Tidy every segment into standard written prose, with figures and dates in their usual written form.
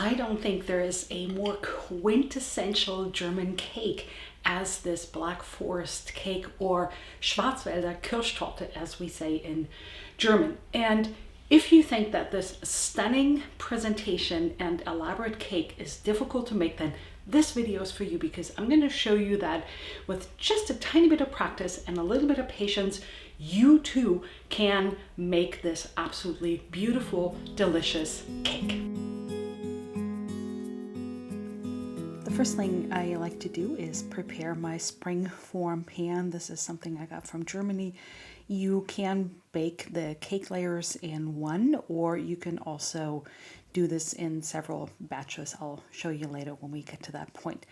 I don't think there is a more quintessential German cake as this Black Forest cake, or Schwarzwälder Kirschtorte, as we say in German. And if you think that this stunning presentation and elaborate cake is difficult to make, then this video is for you, because I'm going to show you that with just a tiny bit of practice and a little bit of patience, you too can make this absolutely beautiful, delicious cake. The first thing I like to do is prepare my spring form pan. This is something I got from Germany. You can bake the cake layers in one, or you can also do this in several batches. I'll show you later when we get to that point.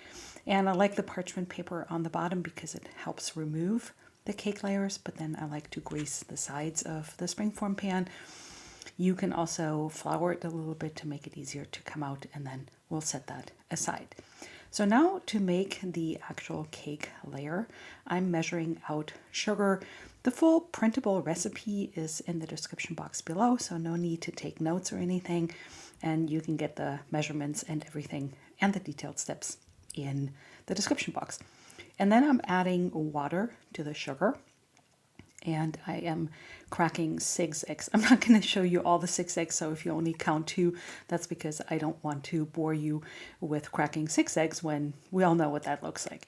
And I like the parchment paper on the bottom because it helps remove the cake layers, but then I like to grease the sides of the springform pan. You can also flour it a little bit to make it easier to come out, and then we'll set that aside. So now to make the actual cake layer, I'm measuring out sugar. The full printable recipe is in the description box below, so no need to take notes or anything, and you can get the measurements and everything and the detailed steps in the description box. And then I'm adding water to the sugar, and I am cracking 6 eggs. I'm not going to show you all the 6 eggs, so if you only count 2, that's because I don't want to bore you with cracking 6 eggs when we all know what that looks like.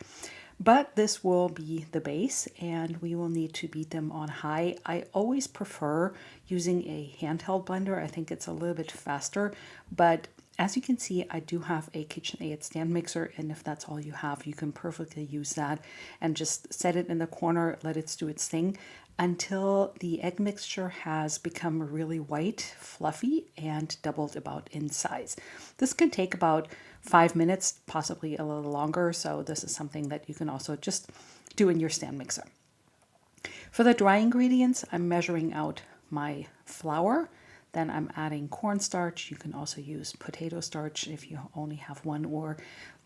But this will be the base, and we will need to beat them on high. I always prefer using a handheld blender. I think it's a little bit faster, but as you can see, I do have a KitchenAid stand mixer, and if that's all you have, you can perfectly use that and just set it in the corner, let it do its thing until the egg mixture has become really white, fluffy, and doubled about in size. This can take about 5 minutes, possibly a little longer, so this is something that you can also just do in your stand mixer. For the dry ingredients, I'm measuring out my flour. Then I'm adding cornstarch. You can also use potato starch if you only have one or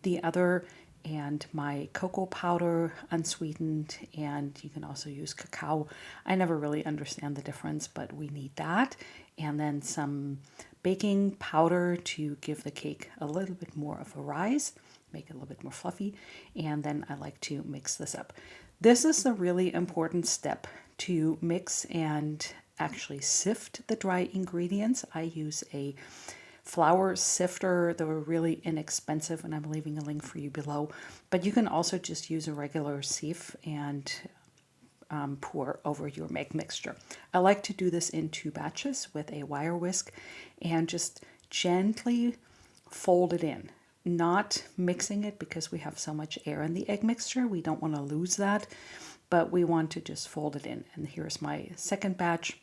the other, and my cocoa powder, unsweetened, and you can also use cacao. I never really understand the difference, but we need that. And then some baking powder to give the cake a little bit more of a rise, make it a little bit more fluffy. And then I like to mix this up. This is a really important step, to mix and actually sift the dry ingredients. I use a flour sifter. They were really inexpensive, and I'm leaving a link for you below. But you can also just use a regular sieve and pour over your egg mixture. I like to do this in 2 batches with a wire whisk and just gently fold it in. Not mixing it because we have so much air in the egg mixture. We don't want to lose that, but we want to just fold it in. And here's my second batch.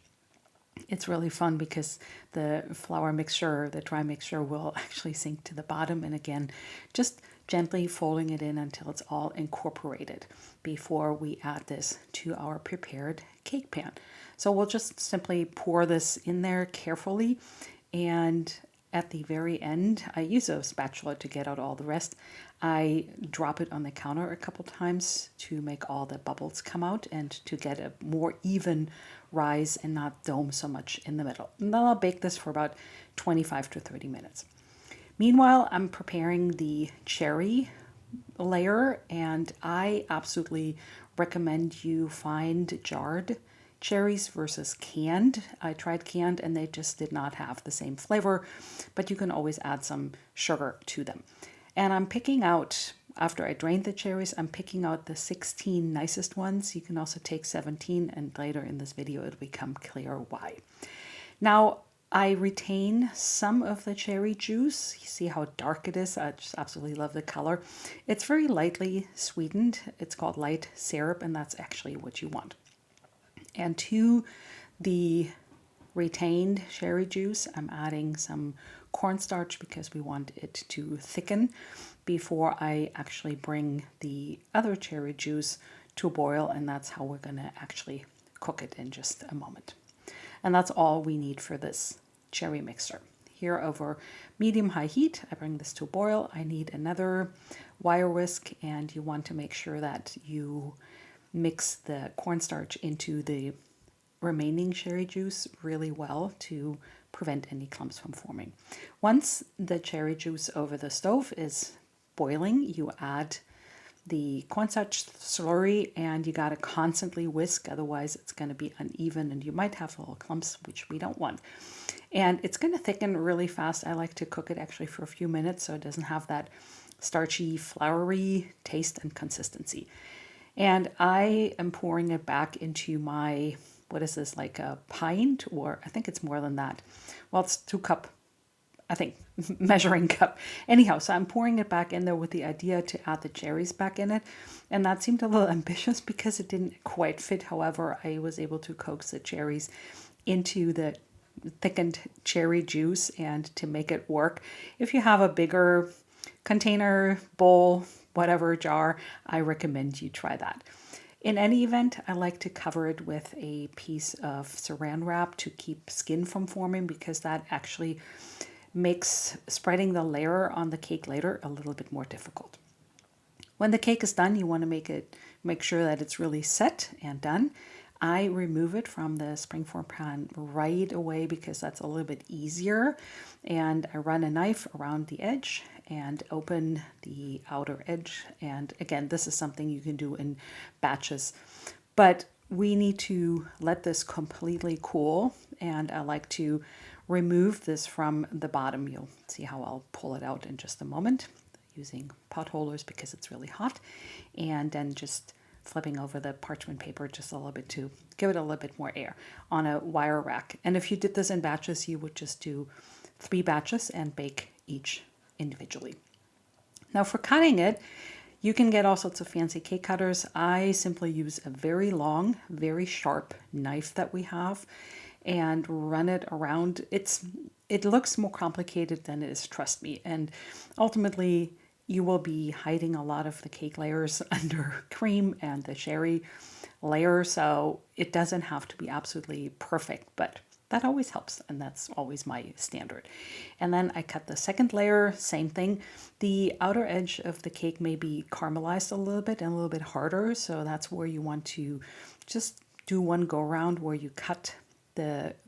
It's really fun because the flour mixture, the dry mixture, will actually sink to the bottom. And again, just gently folding it in until it's all incorporated before we add this to our prepared cake pan. So we'll just simply pour this in there carefully, and at the very end, I use a spatula to get out all the rest. I drop it on the counter a couple times to make all the bubbles come out and to get a more even rise and not dome so much in the middle. And then I'll bake this for about 25 to 30 minutes. Meanwhile, I'm preparing the cherry layer, and I absolutely recommend you find jarred cherries versus canned. I tried canned and they just did not have the same flavor, but you can always add some sugar to them. And I'm picking out, after I drained the cherries, I'm picking out the 16 nicest ones. You can also take 17, and later in this video it'll become clear why. Now, I retain some of the cherry juice. You see how dark it is? I just absolutely love the color. It's very lightly sweetened. It's called light syrup, and that's actually what you want. And to the retained cherry juice, I'm adding some cornstarch because we want it to thicken before I actually bring the other cherry juice to a boil, and that's how we're going to actually cook it in just a moment. And that's all we need for this cherry mixture. Here over medium-high heat, I bring this to a boil. I need another wire whisk, and you want to make sure that you mix the cornstarch into the remaining cherry juice really well to prevent any clumps from forming. Once the cherry juice over the stove is boiling, you add the cornstarch slurry, and you got to constantly whisk, otherwise it's going to be uneven and you might have little clumps, which we don't want. And it's going to thicken really fast. I like to cook it actually for a few minutes so it doesn't have that starchy, floury taste and consistency. And I am pouring it back into my, what is this, like a pint, or I think it's more than that. Well, it's 2 cup, I think, measuring cup. Anyhow, so I'm pouring it back in there with the idea to add the cherries back in it. And that seemed a little ambitious because it didn't quite fit. However, I was able to coax the cherries into the thickened cherry juice and to make it work. If you have a bigger container, bowl, whatever, jar, I recommend you try that. In any event, I like to cover it with a piece of saran wrap to keep skin from forming, because that actually makes spreading the layer on the cake later a little bit more difficult. When the cake is done, you want to make sure that it's really set and done. I remove it from the springform pan right away because that's a little bit easier. And I run a knife around the edge and open the outer edge. And again, this is something you can do in batches, but we need to let this completely cool. And I like to remove this from the bottom. You'll see how I'll pull it out in just a moment using pot holders because it's really hot. And then just flipping over the parchment paper just a little bit to give it a little bit more air on a wire rack. And if you did this in batches, you would just do 3 batches and bake each individually. Now for cutting it, you can get all sorts of fancy cake cutters. I simply use a very long, very sharp knife that we have and run it around. It looks more complicated than it is, trust me. And ultimately, you will be hiding a lot of the cake layers under cream and the cherry layer, so it doesn't have to be absolutely perfect, but that always helps, and that's always my standard. And then I cut the second layer, same thing. The outer edge of the cake may be caramelized a little bit and a little bit harder, so that's where you want to just do one go around where you cut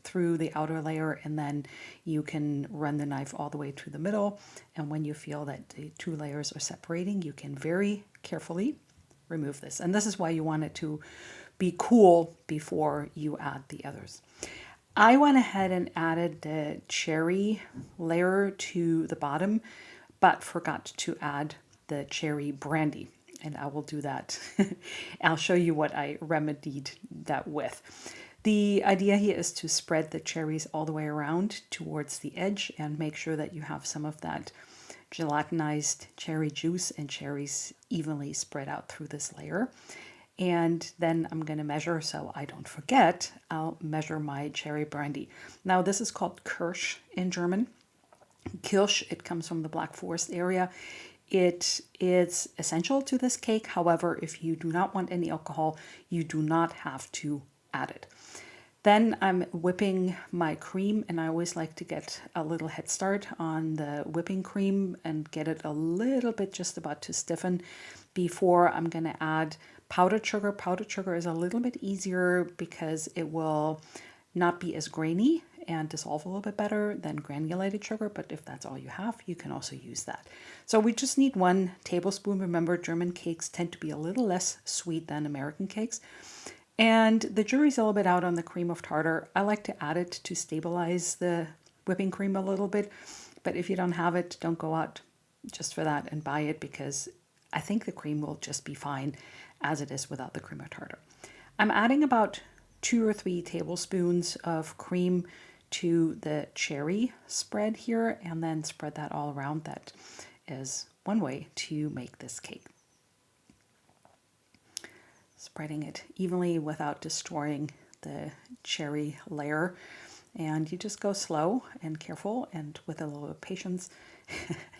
through the outer layer, and then you can run the knife all the way to the middle. And when you feel that the 2 layers are separating, you can very carefully remove this. And this is why you want it to be cool before you add the others. I went ahead and added the cherry layer to the bottom, but forgot to add the cherry brandy. And I will do that. I'll show you what I remedied that with. The idea here is to spread the cherries all the way around towards the edge and make sure that you have some of that gelatinized cherry juice and cherries evenly spread out through this layer. And then I'm going to measure, so I don't forget, I'll measure my cherry brandy. Now this is called Kirsch in German. Kirsch, it comes from the Black Forest area. It is essential to this cake. However, if you do not want any alcohol, you do not have to add it. Then I'm whipping my cream, and I always like to get a little head start on the whipping cream and get it a little bit just about to stiffen before I'm going to add powdered sugar. Powdered sugar is a little bit easier because it will not be as grainy and dissolve a little bit better than granulated sugar, but if that's all you have, you can also use that. So we just need 1 tablespoon. Remember, German cakes tend to be a little less sweet than American cakes. And the jury's a little bit out on the cream of tartar. I like to add it to stabilize the whipping cream a little bit, but if you don't have it, don't go out just for that and buy it, because I think the cream will just be fine as it is without the cream of tartar. I'm adding about 2 or 3 tablespoons of cream to the cherry spread here, and then spread that all around. That is one way to make this cake. Spreading it evenly without destroying the cherry layer. And you just go slow and careful and with a little bit of patience.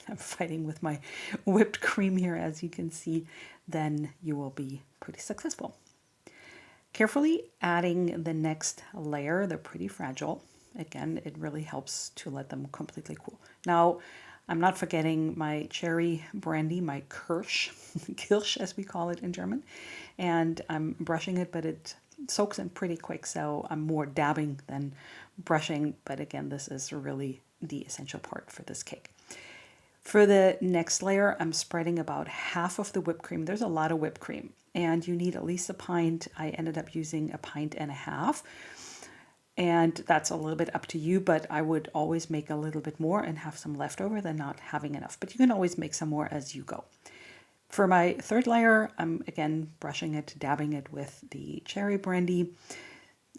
I'm fighting with my whipped cream here, as you can see. Then you will be pretty successful. Carefully adding the next layer. They're pretty fragile. Again, it really helps to let them completely cool. Now, I'm not forgetting my cherry brandy, my Kirsch, Kirsch as we call it in German. And I'm brushing it, but soaks in pretty quick, so I'm more dabbing than brushing, but again, this is really the essential part for this cake. For the next layer, I'm spreading about half of the whipped cream. There's a lot of whipped cream, and you need at least a pint. I ended up using 1.5 pints, and that's a little bit up to you, but I would always make a little bit more and have some left over than not having enough. But you can always make some more as you go. For my third layer, I'm again brushing it, dabbing it with the cherry brandy,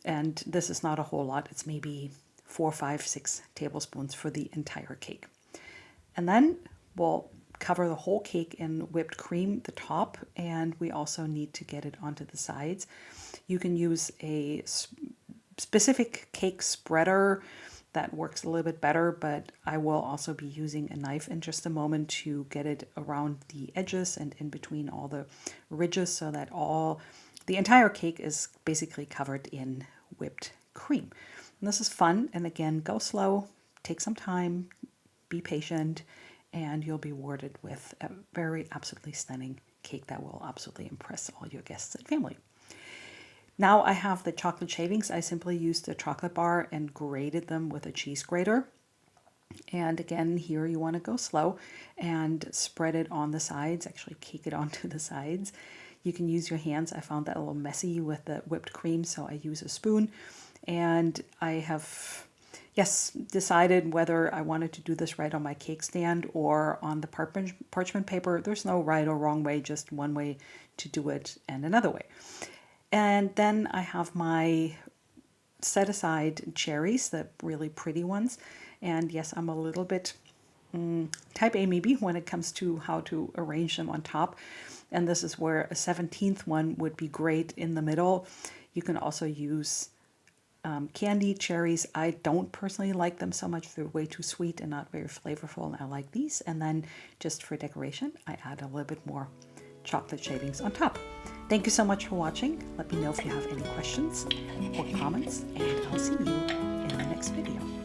and this is not a whole lot. It's maybe 4, 5, 6 tablespoons for the entire cake. And then we'll cover the whole cake in whipped cream, the top, and we also need to get it onto the sides. You can use a specific cake spreader that works a little bit better, but I will also be using a knife in just a moment to get it around the edges and in between all the ridges so that the entire cake is basically covered in whipped cream. And this is fun, and again, go slow, take some time, be patient, and you'll be rewarded with a very absolutely stunning cake that will absolutely impress all your guests and family. Now I have the chocolate shavings. I simply used a chocolate bar and grated them with a cheese grater. And again, here you want to go slow and spread it on the sides, actually cake it onto the sides. You can use your hands. I found that a little messy with the whipped cream, so I use a spoon. And I have decided whether I wanted to do this right on my cake stand or on the parchment paper. There's no right or wrong way, just one way to do it and another way. And then I have my set aside cherries, the really pretty ones. And yes, I'm a little bit type A maybe when it comes to how to arrange them on top. And this is where a 17th one would be great in the middle. You can also use candied cherries. I don't personally like them so much. They're way too sweet and not very flavorful, and I like these. And then just for decoration, I add a little bit more chocolate shavings on top. Thank you so much for watching. Let me know if you have any questions or comments, and I'll see you in the next video.